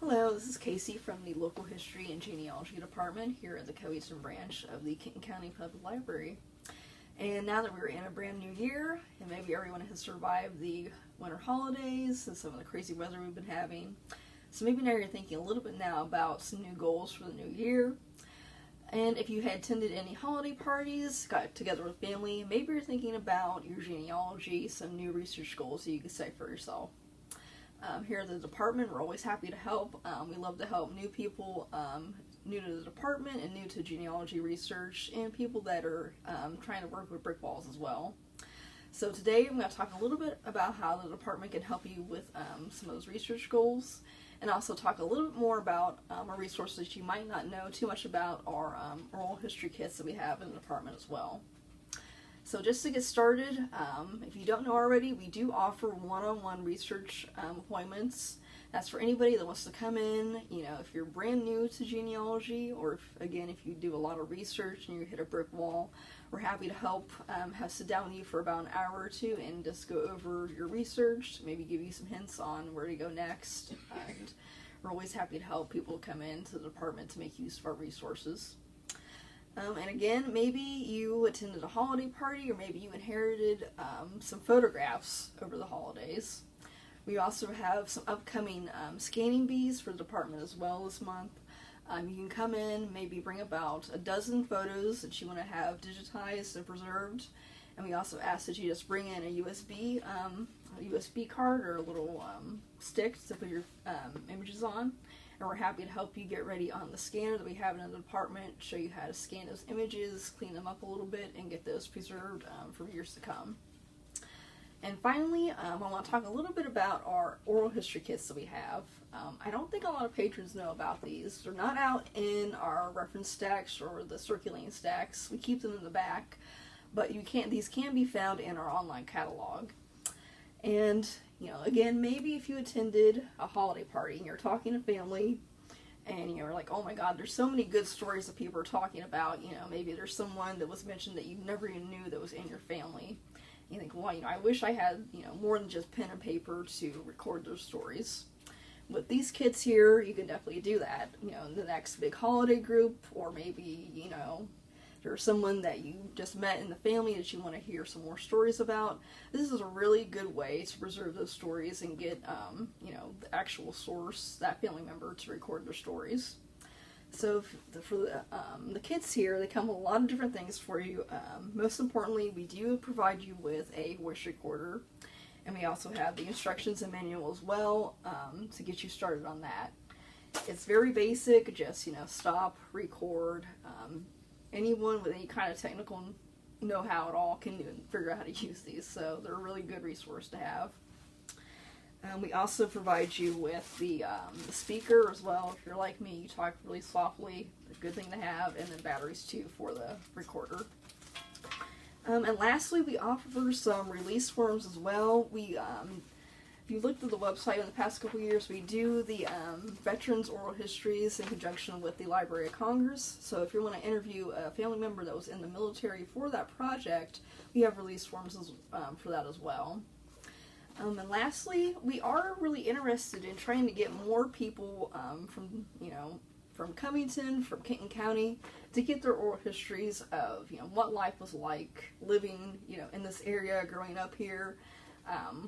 Hello, this is Casey from the Local History and Genealogy Department here at the Cowieton branch of the Kenton County Public Library. And now that we're in a brand new year, and maybe everyone has survived the winter holidays and some of the crazy weather we've been having, so maybe now you're thinking a little bit now about some new goals for the new year. And if you had attended any holiday parties, got together with family, maybe you're thinking about your genealogy, some new research goals that you could set for yourself. Here at the department, we're always happy to help. We love to help new people, new to the department and new to genealogy research, and people that are trying to work with brick walls as well. So today I'm going to talk a little bit about how the department can help you with some of those research goals, and also talk a little bit more about our resources you might not know too much about, our oral history kits that we have in the department as well. So just to get started, if you don't know already, we do offer one-on-one research appointments. That's for anybody that wants to come in, if you're brand new to genealogy, or if you do a lot of research and you hit a brick wall, we're happy to help, sit down with you for about an hour or two and just go over your research, maybe give you some hints on where to go next. And we're always happy to help people come into the department to make use of our resources. And again, maybe you attended a holiday party, or maybe you inherited some photographs over the holidays. We also have some upcoming scanning bees for the department as well this month. You can come in, maybe bring about a dozen photos that you want to have digitized and preserved. And we also ask that you just bring in a USB card or a little stick to put your images on. And we're happy to help you get ready on the scanner that we have in the department, show you how to scan those images, clean them up a little bit, and get those preserved for years to come. And finally, I want to talk a little bit about our oral history kits that we have. I don't think a lot of patrons know about these. They're not out in our reference stacks or the circulating stacks. We keep them in the back, but these can be found in our online catalog. And again, maybe if you attended a holiday party and you're talking to family and you're like, oh my god, there's so many good stories that people are talking about, maybe there's someone that was mentioned that you never even knew that was in your family. You think, well, I wish I had, more than just pen and paper to record those stories. With these kits here, you can definitely do that, the next big holiday group, or maybe, there's someone that you just met in the family that you want to hear some more stories about. This is a really good way to preserve those stories and get, the actual source, that family member, to record their stories. So for the kits here, they come with a lot of different things for you. Most importantly, we do provide you with a voice recorder, and we also have the instructions and manual as well to get you started on that. It's very basic, just stop, record. Anyone with any kind of technical know-how at all can even figure out how to use these, so they're a really good resource to have. We also provide you with the speaker as well. If you're like me, you talk really softly, a good thing to have, and then batteries too for the recorder. And lastly, we offer some release forms as well. If you looked at the website in the past couple years, we do the Veterans Oral Histories in conjunction with the Library of Congress. So if you want to interview a family member that was in the military for that project, we have release forms for that as well. And lastly, we are really interested in trying to get more people from Covington, from Kenton County, to get their oral histories of what life was like living in this area, growing up here.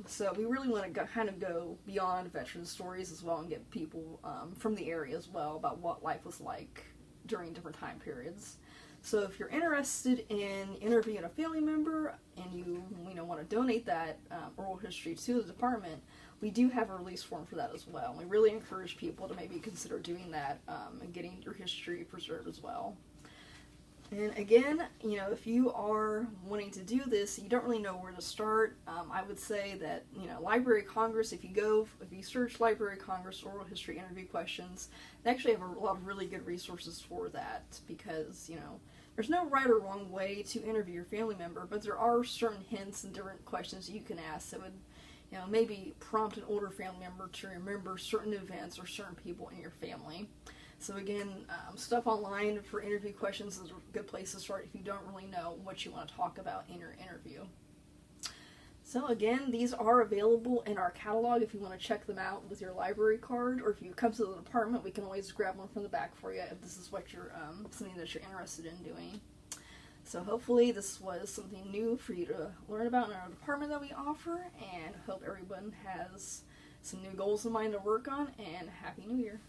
So we really want to kind of go beyond veteran stories as well and get people from the area as well about what life was like during different time periods. So if you're interested in interviewing a family member and you want to donate that oral history to the department, we do have a release form for that as well. And we really encourage people to maybe consider doing that and getting your history preserved as well. And again, if you are wanting to do this, you don't really know where to start, I would say that, Library of Congress, if you search Library of Congress oral history interview questions, they actually have a lot of really good resources for that, because, there's no right or wrong way to interview your family member, but there are certain hints and different questions you can ask that would, maybe prompt an older family member to remember certain events or certain people in your family. So again, stuff online for interview questions is a good place to start if you don't really know what you want to talk about in your interview. So again, these are available in our catalog if you want to check them out with your library card, or if you come to the department, we can always grab one from the back for you if this is what you're something that you're interested in doing. So hopefully this was something new for you to learn about in our department that we offer, and hope everyone has some new goals in mind to work on, and Happy New Year.